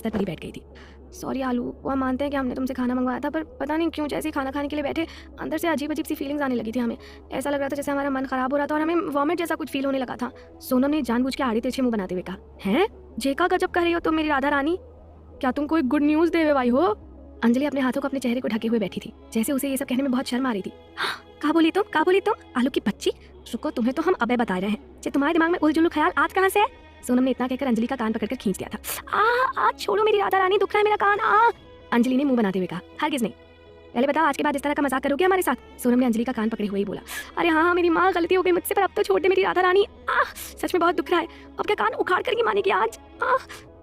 बिस्तर पर ही बैठ गई थी। सॉरी आलू, वो हम मानते हैं कि हमने तुमसे खाना मंगवाया था, पर पता नहीं क्यों जैसे ही खाना खाने के लिए बैठे अंदर से अजीब अजीब सी फीलिंग्स आने लगी थी हमें। ऐसा लग रहा था जैसे हमारा मन खराब हो रहा था और हमें वॉमिट जैसा कुछ फील होने लगा था। सोनम ने जानबूझ के आड़े तिरछे मुंह बनाते हुए कहा, हैं जेका गजब कर रही हो तुम मेरी राधा रानी, क्या तुम कोई गुड न्यूज़ दे हुए भाई हो? अंजलि अपने हाथों को अपने चेहरे को ढके हुए बैठी थी, जैसे उसे ये सब कहने में बहुत शर्म आ रही थी। कहा बोली तुम, कहा बोली तुम आलू की बच्ची? रुको, तुम्हें तो हम अबे बता रहे हैं कि तुम्हारे दिमाग में उलझुल ख्याल आज कहाँ से है? सोनम ने इतना कहकर अंजलि का कान पकड़कर खींच दिया था। आज छोड़ो मेरी राधा रानी, दुख रहा है मेरा कान। अंजलि ने मुंह बनाते हुए कहा, हरगिज़ नहीं। पहले बताओ आज के बाद इस तरह का मजाक करोगे हमारे साथ? सोनम ने अंजलि का कान पकड़े हुए ही बोला, अरे हाँ मेरी माँ, गलती हो गई मुझसे, पर अब तो छोड़ दे मेरी राधा रानी। सच में बहुत दुख रहा है, अब क्या कान उखाड़ कर मानेगी आज?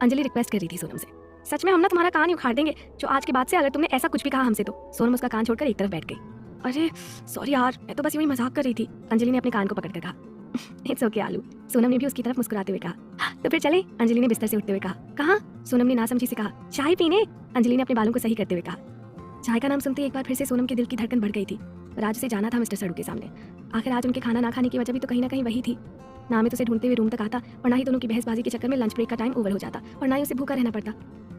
अंजलि रिक्वेस्ट कर रही थी सोनम से, सच में हम ना तुम्हारा कान ही उखाड़ देंगे जो आज के बाद से अगर तुमने ऐसा कुछ भी कहा हमसे तो। सोनम उसका कान छोड़कर एक तरफ बैठ गई। अरे सॉरी यार, मैं तो बस यूं ही मजाक कर रही थी, अंजलि ने अपने कान को पकड़कर कहा। इट्स ओके आलू, सोनम ने भी उसकी तरफ मुस्कुराते हुए कहा। तो फिर चले, अंजलि ने बिस्तर से उठते हुए कहा। कहाँ? सोनम ने नासमझी से कहा। चाय पीने, अंजलि ने अपने बालों को सही करते हुए कहा। चाय का नाम सुनते एक बार फिर से सोनम के दिल की धड़कन बढ़ गई थी। पर आज उसे जाना था मिस्टर सड़ू के सामने। आखिर आज उनके खाना ना खाने की वजह भी तो कहीं ना कहीं वही थी। ना अमित उसे ढूंढते हुए रूम तक आता, और ना ही दोनों की बहसबाजी के चक्कर में लंच ब्रेक का टाइम ओवर हो जाता, और ना ही उसे भूखा रहना पड़ता।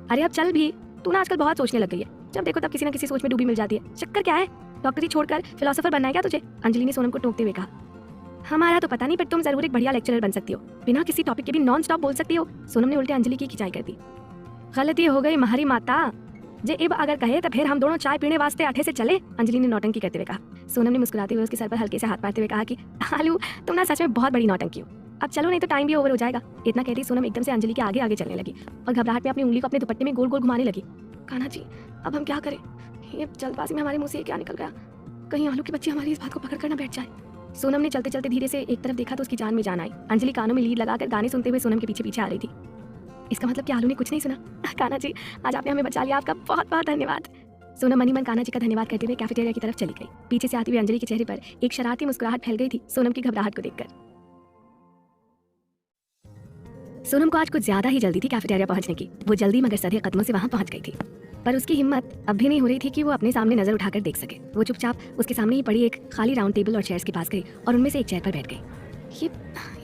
अरे अब चल भी, तू ना आजकल बहुत सोचने लग गई है, जब देखो तब किसी ना किसी सोच में डूबी मिल जाती है। चक्कर क्या है? डॉक्टरी छोड़कर फिलोसोफर बनना है क्या तुझे? अंजलि ने सोनम को टोकते हुए कहा। हमारा तो पता नहीं, पर तुम जरूर एक बढ़िया लेक्चरर बन सकती हो, बिना किसी टॉपिक के भी नॉन स्टॉप बोल सकती हो। सोनम ने उल्टे अंजलि की खिंचाई कर दी। गलती हो गई महारी माता, जे इब अगर कहे तो फिर हम दोनों चाय पीने वास्ते अठे से चले, अंजलि ने नौटंकी करते हुए कहा। सोनम ने मुस्कुराते हुए उसके सर पर हल्के से हाथ मारते हुए कहा कि आलू तुम ना सच में बहुत बड़ी नौटंकी हो, अब चलो नहीं तो टाइम भी ओवर हो जाएगा। इतना कहती सोनम एकदम से अंजलि के आगे आगे चलने लगी और घबराहट में अपनी उंगली को अपने दुपट्टे में गोल गोल घुमाने लगी। कान्हा जी अब हम क्या करें? ये जल्दबाजी में हमारे मुंह से क्या निकल गया? कहीं आलू की बच्ची हमारी इस बात को पकड़ कर ना बैठ जाए। सोनम ने चलते चलते धीरे से एक तरफ देखा तो उसकी जान में जान आई। अंजलि कानों में लीड लगाकर गाने सुनते हुए सोनम के पीछे पीछे आ रही थी। इसका मतलब कि आलू ने कुछ नहीं सुना। कान्हा जी आज आपने हमें बचा लिया, आपका बहुत बहुत धन्यवाद। सोनम मनी मन कान्हा जी का धन्यवाद करते हुए कैफेटेरिया की तरफ चली गई। पीछे से आती हुई अंजलि के चेहरे पर एक शरारती मुस्कुराहट फैल गई थी सोनम की घबराहट को देखकर। सोनम को आज कुछ ज्यादा ही जल्दी थी कैफेटेरिया पहुंचने की। वो जल्दी मगर सधे कदमों से वहां पहुंच गई थी, पर उसकी हिम्मत अब भी नहीं हो रही थी कि वो अपने सामने नजर उठाकर देख सके। वो चुपचाप उसके सामने ही पड़ी एक खाली राउंड टेबल और चेयर्स के पास गई और उनमें से एक चेयर पर बैठ गई। ये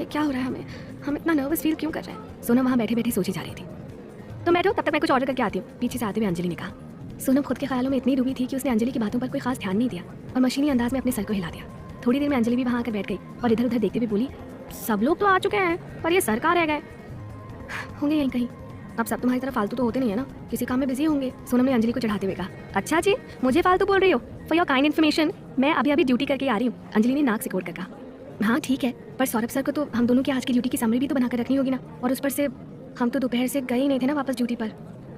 क्या हो रहा है? हम इतना नर्वस फील क्यों कर रहे हैं? सोनम वहां बैठे बैठे सोची जा रही थी। तुम बैठो, तब तक मैं कुछ ऑर्डर करके आती हूँ, पीछे से आते हुए अंजलि ने कहा। सोनम खुद के ख्यालों में इतनी डूबी थी कि उसने अंजलि की बातों पर कोई खास ध्यान नहीं दिया और मशीनी अंदाज में अपने सर को हिला दिया। थोड़ी देर में अंजलि भी वहां आकर बैठ गई और इधर उधर देखते हुए बोली, सब लोग तो आ चुके हैं पर ये सर कहाँ रह गए? होंगे यहीं कहीं। अब सब तुम्हारी तरह फालतू तो होते नहीं है ना, किसी काम में बिजी होंगे। सोनम ने अंजलि को चढ़ाते हुए कहा। अच्छा जी, मुझे फालतू बोल रही हो? फॉर योर काइंड इन्फॉर्मेशन, मैं अभी अभी ड्यूटी करके आ रही हूँ, अंजलि ने नाक सिकोड़ कर कहा। हाँ ठीक है, पर सौरभ सर को तो हम दोनों की आज की ड्यूटी की समरी भी तो बनाकर रखनी होगी ना, और उस पर से हम तो दोपहर से गए ही नहीं थे ना वापस ड्यूटी पर,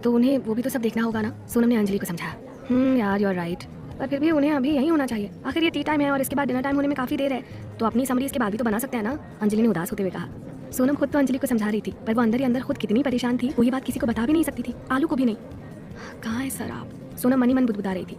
तो उन्हें वो भी तो सब देखना होगा ना। सोनम ने अंजलि को समझाया। यार यू आर राइट, पर फिर भी उन्हें अभी यहीं होना चाहिए। आखिर ये टी टाइम है और इसके बाद डिनर टाइम होने में काफ़ी देर है, तो अपनी समरी इसके बाद भी तो बना सकते हैं ना, अंजलि ने उदास होते हुए कहा। सोनम खुद तो अंजलि को समझा रही थी, पर वो अंदर ही अंदर खुद कितनी परेशान थी, वही बात किसी को बता भी नहीं सकती थी, आलू को भी नहीं। कहाँ है सर आप? सोनम मनी मन बुदबुदा रही थी।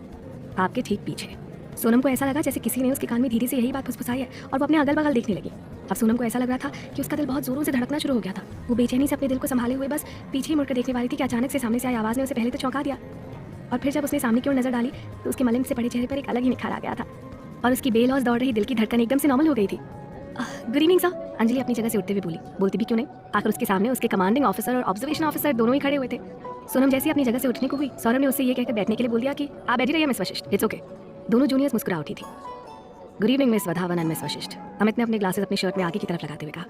आपके ठीक पीछे। सोनम को ऐसा लगा जैसे किसी ने उसके कान में धीरे से यही बात फुसफुसाई है और वो अपने अगल बगल देखने लगी। अब सोनम को ऐसा लग रहा था कि उसका दिल बहुत जोरों से धड़कना शुरू हो गया था। वो बेचैनी से अपने दिल को संभाले हुए बस पीछे ही मुड़कर देखने वाली थी कि अचानक से सामने से आई आवाज़ ने उसे पहले तो चौंका दिया, और फिर जब उसने सामने की ओर नजर डाली तो उसके मलिन से पड़े चेहरे पर एक अलग ही निखार आ गया था और उसकी बेलौस दौड़ रही दिल की धड़कन एकदम से नॉर्मल हो गई थी। गुड इवनिंग सर, अंजलि अपनी जगह से उठते हुए बोली। बोलती भी क्यों नहीं, आखिर उसके सामने उसके कमांडिंग ऑफिसर और ऑब्जर्वेशन ऑफिसर दोनों ही खड़े हुए थे। सोनम जैसे अपनी जगह से उठने को हुई, सौरभ ने उससे ये कहकर बैठने के लिए बोल दिया कि आप बैठी रहिए मिस वशिष्ठ, इट्स ओके। दोनों जूनियर्स मुस्कुरा उठी थी। Good evening miss Wadhawan and miss Vashishtha, Amit ने अपने ग्लासेस अपनी शर्ट में आगे की तरफ लगाते हुए कहा।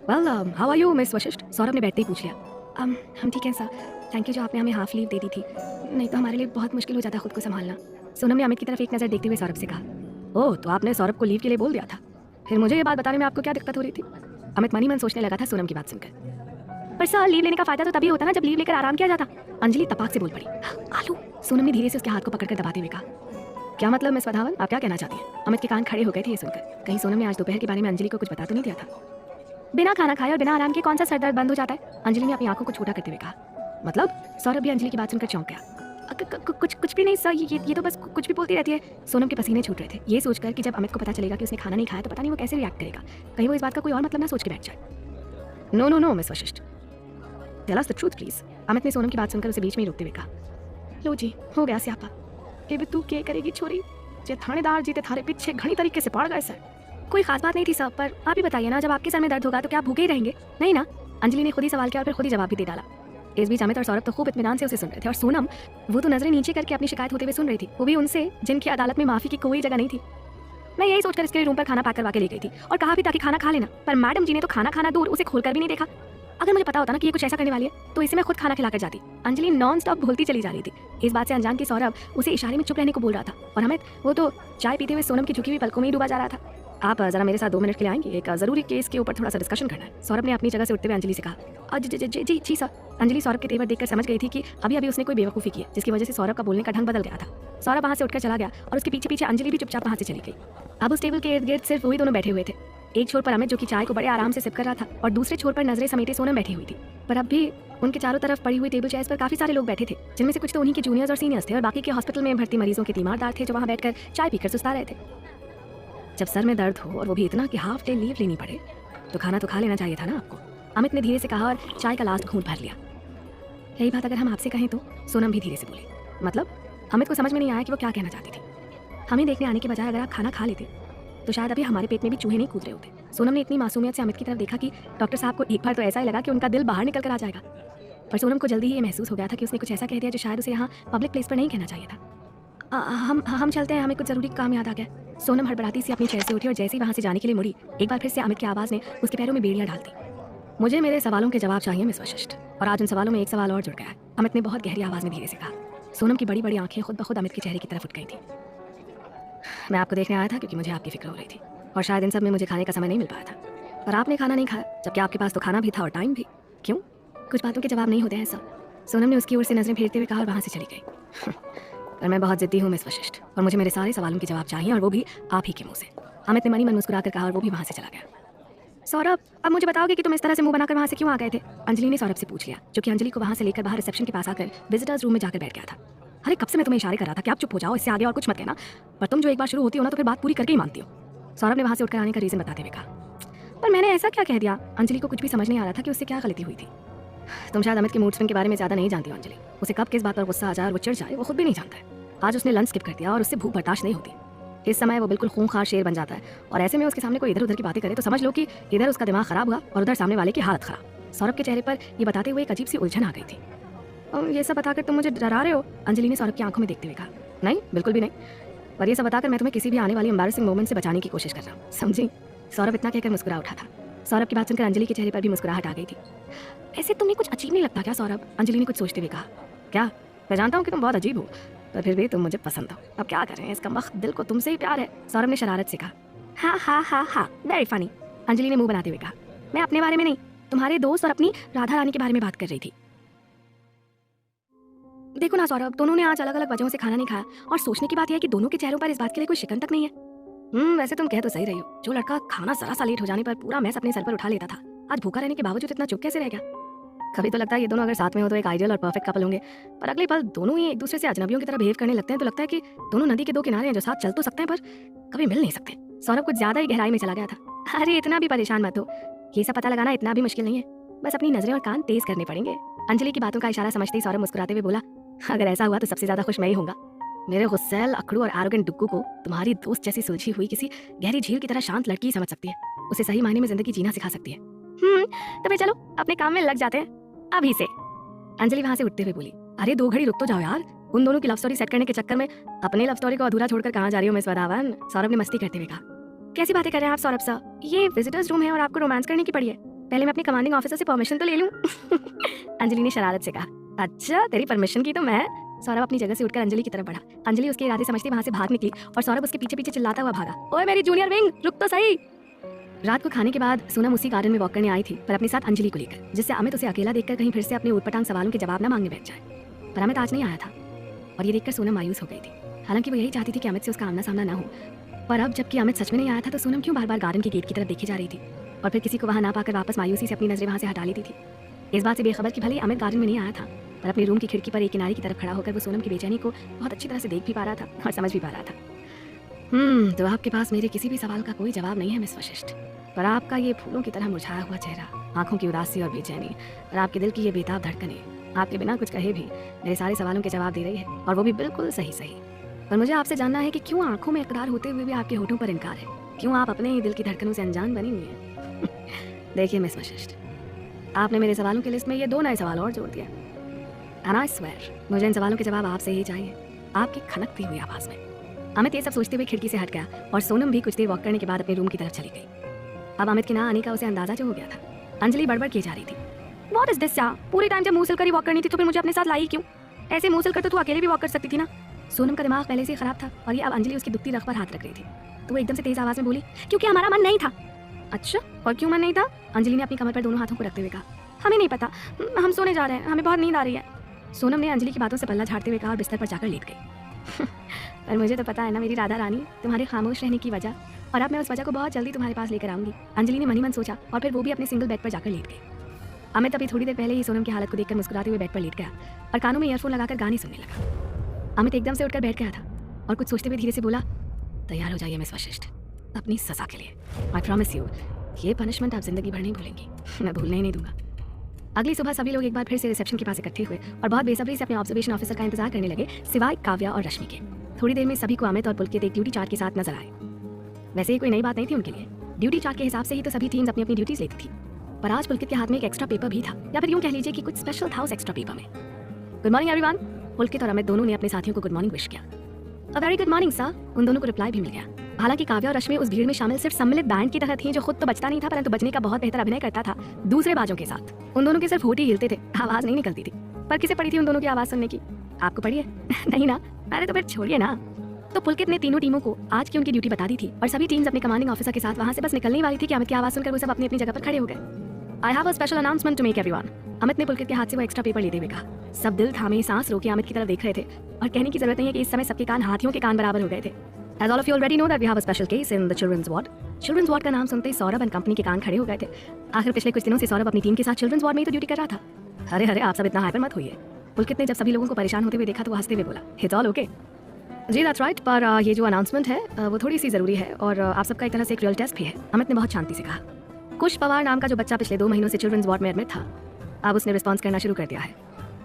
Well how are you miss Vashisht, Saurabh ने बैठते ही पूछ लिया। हम ठीक हैं सर, थैंक यू जो आपने हमें हाफ लीव दे दी थी, नहीं तो हमारे लिए बहुत मुश्किल हो जाता खुद को संभालना। सोनम ने अमित की तरफ एक नज़र देखते हुए सौरभ से कहा। ओह, तो आपने सौरभ को लीव के लिए बोल दिया था? फिर मुझे ये बात बताने में आपको क्या दिक्कत हो रही थी? अमित मनी मन सोचने लगा था सोनम की बात सुनकर। पर सर लीव लेने का फायदा तो तभी होता ना जब लीव लेकर आराम किया जाता, अंजलि तपाक से बोल पड़ी। आलू, सोनम ने धीरे से उसके हाथ को पकड़कर दबाते हुए कहा। क्या मतलब मिस वधावन, आप क्या कहना चाहती हैं? अमित के कान खड़े हो गए थे ये सुनकर। कहीं सोनम ने आज दोपहर के बारे में अंजलि को कुछ बता तो नहीं दिया था? बिना खाना खाए और बिना आराम के कौन सा सर दर्द बंद हो जाता है? अंजलि ने अपनी आंखों को छोटा करते हुए कहा। मतलब? सौरभ भी अंजलि की बात सुनकर चौंक गया। कुछ भी नहीं सर, ये तो बस कुछ भी बोलती रहती है। सोनम के पसीने छूट रहे थे, ये सोचकर कि जब अमित को पता चलेगा कि उसने खाना नहीं खाया तो पता नहीं वो कैसे रिएक्ट करेगा, कहीं वो इस बात का कोई और मतलब ना सोच के बैठ जाए। No miss Vashisht, tell us the truth please, Amit ने सोनम की बात सुनकर उसे बीच में ही रोकते हुए कहा। लो जी, हो गया स्यापा, ये भी तू क्या करेगी छोरी, जे थानेदार जी ते थारे पीछे घनी तरीके से पड़ गए सर। कोई खास बात नहीं थी सब, पर आप ही बताइए ना, जब आपके सर में दर्द होगा तो क्या भूखे ही रहेंगे? नहीं ना, अंजलि ने खुद ही सवाल किया और फिर खुद ही जवाब भी दे डाला। इस बीच अमित और सौरभ तो खूब इत्मीनान से उसे सुन रहे थे और सोनम, वो तो नजरें नीचे करके अपनी शिकायत होते हुए सुन रही थी, वो भी उनसे जिनकी अदालत में माफी की कोई जगह नहीं थी। मैं यही सोचकर इसके रूम पर खाना पैक करवा के ले गई थी और कहा भी ताकि खाना खा लेना, पर मैडम जी ने तो खाना खाना दूर उसे खोलकर भी नहीं देखा। अगर मुझे पता होता ना कि ये कुछ ऐसा करने वाली है तो इसे मैं खुद खाना खिलाकर जाती। अंजलि नॉन स्टॉप बोलती चली जा रही थी। इस बात से अनजान की सौरभ उसे इशारे में चुप रहने को बोल रहा था और अमित, वो तो चाय पीते हुए सोनम की झुकी हुई पलकों में ही डूबा जा रहा था। आप जरा मेरे साथ 2 मिनट के लिए आएंगे, एक जरूरी केस के ऊपर थोड़ा सा डिस्कशन करना है। सौरभ ने अपनी जगह से उठते हुए अंजलि से कहा। जी सर। अंजलि सौरभ के तेवर देखकर समझ गई थी कि अभी अभी उसने कोई बेवकूफ़ी की है जिसकी वजह से सौरभ का बोलने का ढंग बदल गया था। सौरभ वहाँ से उठकर चला गया और उसके पीछे पीछे अंजलि भी चुपचाप वहाँ से चली गई। अब उस टेबल के इर्द गिर्द सिर्फ वही दोनों बैठे हुए थे। एक छोर पर अमित जो कि चाय को बड़े आराम से सिप कर रहा था और दूसरे छोर पर नजरें समेटे सोनम बैठी हुई थी। पर अब भी उनके चारों तरफ पड़ी हुई टेबल चेयर्स पर काफी सारे लोग बैठे थे, जिनमें से कुछ तो उन्हीं के जूनियर्स और सीनियर्स थे और बाकी के हॉस्पिटल में भर्ती मरीजों के तीमारदार थे जो वहाँ बैठकर चाय पीकर सुस्ता रहे थे। जब सर में दर्द हो और वो भी इतना कि हाफ डे लीव लेनी पड़े तो खाना तो खा लेना चाहिए था ना आपको, अमित ने धीरे से कहा और चाय का लास्ट घूंट भर लिया। यही बात अगर हम आपसे कहें तो, सोनम भी धीरे से बोली। मतलब अमित को समझ में नहीं आया कि वो क्या कहना चाहती थी। हमें देखने आने के बजाय अगर आप खाना खा लेते तो शायद अभी हमारे पेट में भी चूहे नहीं कूद रहे होते। सोनम ने इतनी मासूमियत से अमित की तरफ देखा कि डॉक्टर साहब को एक बार तो ऐसा ही लगा कि उनका दिल बाहर निकल कर आ जाएगा। पर सोनम को जल्दी ही ये महसूस हो गया था कि उसने कुछ ऐसा कह दिया जो शायद उसे यहाँ पब्लिक प्लेस पर नहीं कहना चाहिए था। हम चलते हैं, हमें कुछ जरूरी काम याद आ गया। सोनम हड़बड़ाती सी अपनी चेयर से उठी और जैसे ही वहाँ से जाने के लिए मुड़ी, एक बार फिर से अमित की आवाज़ ने उसके पैरों में बेड़ियाँ डाल दी। मुझे मेरे सवालों के जवाब चाहिए मिस वशिष्ठ, और आज उन सवालों में एक सवाल और जुड़ गया है, अमित ने बहुत गहरी आवाज़ में धीरे से कहा। सोनम की बड़ी बड़ी आंखें खुद ब खुद अमित के चेहरे की तरफ उठ गई थी। मैं आपको देखने आया था क्योंकि मुझे आपकी फिक्र हो रही थी और शायद इन सब में मुझे खाने का समय नहीं मिल पाया था, पर आपने खाना नहीं खाया जबकि आपके पास तो खाना भी था और टाइम भी। क्यों? कुछ बातों के जवाब नहीं होते हैं सब, सोनम ने उसकी ओर से नजरें फेरते हुए कहा और वहाँ से चली गई। पर मैं बहुत जिद्दी हूँ मिस वशिष्ठ और मुझे मेरे सारे सवालों के जवाब चाहिए और वो भी आप ही के मुँह से, अमित ने मनी मन मुस्कुराकर कहा और वो भी वहाँ से चला गया। सौरभ, अब मुझे बताओगे कि तुम इस तरह से मुंह बनाकर वहाँ से क्यों आ गए थे? अंजलि ने सौरभ से पूछ लिया, जो कि अंजलि को वहाँ से लेकर बाहर रिसेप्शन के पास आकर विजिटर्स रूम में जाकर बैठ गया था। अरे कब से मैं तुम्हें इशारे कर रहा था कि आप चुप हो जाओ, इससे आगे और कुछ मत कहना, पर तुम जो एक बार शुरू होती हो ना तो फिर बात पूरी करके ही मानती हो। सौरभ ने वहाँ से उठकर आने का रीजन बताते हुए कहा। पर मैंने ऐसा क्या कह दिया? अंजलि को कुछ भी समझ नहीं आ रहा था कि उससे क्या गलती हुई थी। तुम शायद अमित के मूड स्विंग के बारे में ज़्यादा नहीं जानती हो अंजलि, उसे कब किस बात पर गुस्सा आ जाए और वो चिढ़ जाए वो खुद भी नहीं जानता है। आज उसने लंच स्किप कर दिया और उससे भूख बर्दाश्त नहीं होती। इस समय वो बिल्कुल खूंखार शेर बन जाता है और ऐसे में उसके सामने कोई इधर उधर की बातें करे तो समझ लो कि इधर उसका दिमाग खराब हुआ और उधर सामने वाले की हालत खराब। सौरभ के चेहरे पर ये बताते हुए एक अजीब सी उलझन आ गई थी। ये सब बताकर तुम मुझे डरा रहे हो? अंजलि ने सौरभ की आंखों में देखते हुए कहा। नहीं, बिल्कुल भी नहीं, पर ये सब बताकर मैं तुम्हें किसी भी आने वाली एम्बैरेसिंग मोमेंट से बचाने की कोशिश कर रहा हूँ, समझी? सौरभ इतना कहकर मुस्कुरा उठा था। सौरभ की बात सुनकर अंजलि के चेहरे पर भी मुस्कुराहट आ गई थी। ऐसे तुम्हें कुछ अजीब नहीं लगता क्या सौरभ? अंजलि ने कुछ सोचते हुए कहा। क्या? मैं जानता हूँ कि तुम बहुत अजीब हो, पर फिर भी तुम मुझे पसंद हो। अब क्या करें, इसका वक्त दिल को तुमसे ही प्यार है, सौरभ ने शरारत से कहा। हाँ, वेरी फनी, अंजलि ने मुंह बनाते हुए कहा। मैं अपने बारे में नहीं, तुम्हारे दोस्त और अपनी राधा रानी के बारे में बात कर रही थी। देखो ना सौरभ, दोनों ने आज अलग अलग वजहों से खाना नहीं खाया और सोचने की बात यह है कि दोनों के चेहरों पर इस बात के लिए कोई शिकन तक नहीं है। वैसे तुम कह तो सही रही हो, जो लड़का खाना जरा सा लेट हो जाने पर पूरा मैस अपने सर पर उठा लेता था, आज भूखा रहने के बावजूद इतना चुप कैसे रह गया? कभी तो लगता है ये दोनों अगर साथ में हो तो एक आइडियल और परफेक्ट कपल होंगे, पर अगले पल दोनों ही एक दूसरे से अजनबियों की तरह बिहेव करने लगते हैं तो लगता है कि दोनों नदी के 2 किनारे हैं जो साथ चल तो सकते हैं पर कभी मिल नहीं सकते। सौरभ कुछ ज्यादा ही गहराई में चला गया था। अरे इतना भी परेशान मत हो, ये सब पता लगाना इतना भी मुश्किल नहीं है, बस अपनी नजरें और कान तेज करने पड़ेंगे। अंजलि की बातों का इशारा समझते ही सौरभ मुस्कुराते हुए बोला, अगर ऐसा हुआ तो सबसे ज्यादा खुश मैं ही होऊंगा। मेरे गुस्सैल, अकड़ू और एरोगेंट डुग्गू को तुम्हारी दोस्त जैसी सुलझी हुई किसी गहरी झील की तरह शांत लड़की ही समझ सकती है, उसे सही मायने में जिंदगी जीना सिखा सकती है। तो फिर चलो अपने काम में लग जाते हैं अभी से, अंजलि वहां से उठते हुए बोली। अरे 2 घड़ी रुक तो जाओ यार, उन दोनों की लव स्टोरी सेट करने के चक्कर में अपनी लव स्टोरी को अधूरा छोड़कर कहाँ जा रही हो मिस वदावन? सौरभ ने मस्ती करते हुए कहा। कैसी बातें कर रहे हैं आप सौरभ सर, ये विजिटर्स रूम है और आपको रोमांस करने की पड़ी है, पहले मैं अपने कमांडिंग ऑफिसर से परमिशन तो ले लूं। अंजलि ने शरारत से कहा। अच्छा, तेरी परमिशन की तो मैं। सौरभ अपनी जगह से उठकर अंजलि की तरफ बढ़ा। अंजलि उसके इरादे समझती वहां से बाहर निकली और सौरभ उसके पीछे पीछे चिल्लाता हुआ भागा। ओए मेरी जूनियर विंग, रुक तो सही। रात को खाने के बाद सोनम उसी गार्डन में वॉक करने आई थी, पर अपने साथ अंजलि को लेकर, जिससे अमित उसे अकेला देखकर कहीं फिर से अपने ऊटपटांग सवालों के जवाब न मांगने बैठ जाए। पर अमित आज नहीं आया था और ये देखकर सोनम मायूस हो गई थी। हालांकि वो यही चाहती थी कि अमित से उसका आमना सामना न हो, पर अब जबकि अमित सच में नहीं आया था तो सोनम क्यों बार बार गार्डन के गेट की तरफ देखी जा रही थी और फिर किसी को वहां ना पाकर वापस मायूसी से अपनी नजरें वहां से हटा लेती थी। इस बात से बेखबर कि भले ही अमित गार्डन में नहीं आया था, पर अपनी रूम की खिड़की पर एक किनारे की तरफ खड़ा होकर वो सोनम की बेचैनी को बहुत अच्छी तरह से देख भी पा रहा था और समझ भी पा रहा था। तो आपके पास मेरे किसी भी सवाल का कोई जवाब नहीं है मिस वशिष्ठ, पर आपका ये फूलों की तरह मुरझाया हुआ चेहरा, आंखों की उदासी और बेचैनी और आपके दिल की ये बेताब धड़कनें आपके बिना कुछ कहे भी मेरे सारे सवालों के जवाब दे रही है, और वो भी बिल्कुल सही सही। पर मुझे आपसे जानना है कि क्यों आंखों में इकरार होते हुए भी आपके होठों पर इनकार है? क्यों आप अपने ही दिल की धड़कनों से अनजान बनी हुई हैं? देखिए मिस वशिष्ठ, आपने मेरे सवालों की लिस्ट में ये 2 नए सवाल और जोड़ दिया। एंड आई स्वेयर मुझे इन सवालों के जवाब आपसे ही चाहिए, आपकी खनकती हुई आवाज़ में। अमित ये सब सोचते हुए खिड़की से हट गया और सोनम भी कुछ देर वॉक करने के बाद अपने रूम की तरफ चली गई। अब अमित के ना आने का उसे अंदाजा जो हो गया था। अंजलि बड़बड़ की जा रही थी, व्हाट इज दिस यार, पूरे टाइम जब मुंह सिलकर ही वॉक करनी थी तो फिर मुझे अपने साथ लाई क्यों? ऐसे मुंह सिलकर तो तू अकेले भी वॉक कर सकती थी ना। सोनम का दिमाग पहले से ही खराब था और ये अब अंजलि उसकी दुखती रख पर हाथ रख रही थी, तो वो एकदम से तेज आवाज में बोली, क्योंकि हमारा मन नहीं था। अच्छा, और क्यों मन नहीं था? अंजलि ने अपनी कमर पर दोनों हाथों को रखते हुए कहा, हमें नहीं पता, हम सोने जा रहे हैं, हमें बहुत नींद आ रही है। सोनम ने अंजलि की बातों से पल्ला झाड़ते हुए कहा और बिस्तर पर जाकर लेट गई। पर मुझे तो पता है ना मेरी राधा रानी, तुम्हारे खामोश रहने की वजह, और अब मैं उस वजह को बहुत जल्दी तुम्हारे पास लेकर आऊंगी। अंजलि ने मन ही मन सोचा और फिर वो भी अपने सिंगल बेड पर जाकर लेट गई। अमित अभी थोड़ी देर पहले ही सोनम की हालत को देखकर मुस्कुराते हुए बेड पर लेट गया और कानों में ईयरफोन लगाकर गाने सुनने लगा। अमित एकदम से उठकर बैठ गया था और कुछ सोचते हुए धीरे से बोला, तैयार हो जाइए मिस वशिष्ठ अपनी सजा के लिए। आई प्रॉमिस यू, ये पनिशमेंट आप जिंदगी भर नहीं भूलेंगी, मैं भूलने ही नहीं दूंगा। अगली सुबह सभी लोग एक बार फिर से रिसेप्शन के पास इकट्ठे हुए और बहुत बेसब्री से अपने ऑब्जर्वेशन ऑफिसर का इंतजार करने लगे, सिवाय काव्या और रश्मि के। थोड़ी देर में सभी को अमित और पुलकित एक ड्यूटी चार्ट के साथ नजर आए। वैसे ही कोई नई बात नहीं थी उनके लिए, ड्यूटी चार्ट के हिसाब से ही तो सभी टीम्स अपनी अपनी ड्यूटीज लेती थी, पर आज पुलकित के हाथ में एक एक्स्ट्रा पेपर भी था, या फिर यूं कह लीजिए कि कुछ स्पेशल था उस एक्स्ट्रा पेपर में। Good morning everyone. पुलकित और अमित दोनों ने अपने साथियों को गुड मॉर्निंग विश किया। A very good morning sir, उन दोनों को रिप्लाई भी मिल गया। हालांकि काव्या और रश्मि उस भीड़ में शामिल सिर्फ सम्मिलित बैंड की तरह थी, जो खुद तो बजता नहीं था परंतु बजने का बहुत बेहतर अभिनय करता था दूसरे बाजों के साथ। उन दोनों के सिर्फ होठ ही हिलते थे, आवाज नहीं निकलती थी। पर किसे पड़ी थी उन दोनों की आवाज सुनने की? आपको पड़ी है? नहीं ना? अरे तो फिर छोड़िए ना। तो पुलकित ने तीनों टीमों को आज की उनकी ड्यूटी बता दी थी और सभी टीम्स अपने कमांडिंग ऑफिसर के साथ वहां से बस निकलने वाली थी कि अमित की आवाज सुनकर वो सब अपनी अपनी जगह पर खड़े हो गए। I have a special announcement to make everyone. Amit ने पुलकित के हाथ से वो एक्स्ट्रा पेपर लेते हुए कहा। सब दिल थामे सांस रोके अमित की तरफ देख रहे थे और कहने की जरूरत नहीं है कि इस समय सबके कान हाथियों के कान बराबर हो गए थे। As all of you already know that we have a special case in the children's ward. Children's ward का नाम सुनते ही सौरभ एंड कंपनी के कान खड़े हो गए थे। आखिर पिछले कुछ दिनों से सौरभ अपनी टीम के साथ चिल्ड्रंस वार्ड में ही तो ड्यूटी कर रहा था। अरे अरे आप सब इतना हाइपर मत होइए। पुलकित ने जब सभी लोगों को परेशान होते हुए देखा तो वो हंसते हुए बोला, इट्स ऑल ओके। जी दैट्स राइट, पर ये जो अनाउंसमेंट है वो थोड़ी सी ज़रूरी है और आप सबका एक तरह से एक रियल टेस्ट भी है। अमित ने बहुत शांति से कहा। कुश पवार नाम का जो बच्चा पिछले 2 महीनों से चिल्ड्रंस वार्ड में एडमिट था, अब उसने रिस्पॉन्स करना शुरू कर दिया है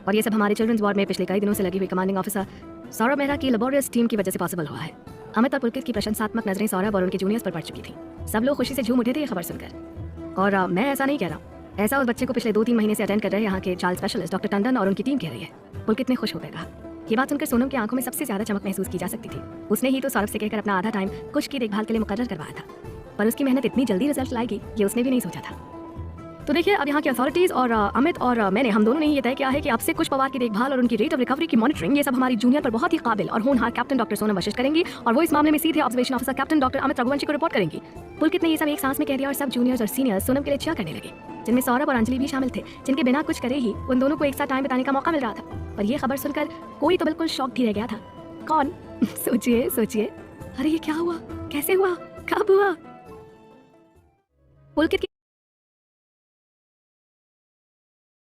और ये सब हमारे चिल्ड्रंस वार्ड में पिछले कई दिनों से लगी हुई कमांडिंग ऑफिसर सौरभ मेहरा की लेबोरियस टीम की वजह से पॉसिबल हुआ है। अमित और पुलकित की प्रशंसात्मक नजरें सौरभ और उनके जूनियर्स पर पड़ चुकी थी। सब लोग खुशी से झूम उठे थे ये खबर सुनकर। और मैं ऐसा नहीं कह रहा हूँ, ऐसा उस बच्चे को पिछले 2-3 महीने से अटेंड कर रहे यहाँ के चाइल्ड स्पेशलिस्ट डॉक्टर टंडन और उनकी टीम कह रही है। पुलकित ने खुश होकर कहा। ये बात सुनकर सोनम की आंखों में सबसे ज्यादा चमक महसूस की जा सकती थी। उसने ही तो सौरभ से कहकर अपना आधा टाइम कुश की देखभाल के लिए मुकर्रर करवाया था, पर उसकी मेहनत इतनी जल्दी रिजल्ट लाएगी ये उसने भी नहीं सोचा था। तो देखिए, अब यहाँ की अथॉरिटीज और अमित और मैंने हम दोनों ने ये तय किया है कि अब से कुश पवार की देखभाल और उनकी रेट ऑफ रिकवरी की मॉनिटरिंग ये सब हमारी जूनियर पर बहुत ही काबिल और होनहार कैप्टन डॉक्टर सोनम वशिष्ठ करेंगी और वो इस मामले में सीधे observation officer captain doctor Amit Raghuvanshi को रिपोर्ट करेंगी। पुलकित ने ये सब एक सांस में कह दिया और सब जूनियर्स और सीनियर्स सोनम के लिए चिया करने लगे, जिनमें सौरभ और अंजलि भी शामिल थे, जिनके बिना कुछ करे ही उन दोनों को एक साथ टाइम बिताने का मौका मिल रहा था। पर यह खबर सुनकर कोई तो बिल्कुल शॉक ही रह गया था। कौन? सोचिए सोचिए, अरे ये क्या हुआ, कैसे हुआ, कब हुआ? पुलकित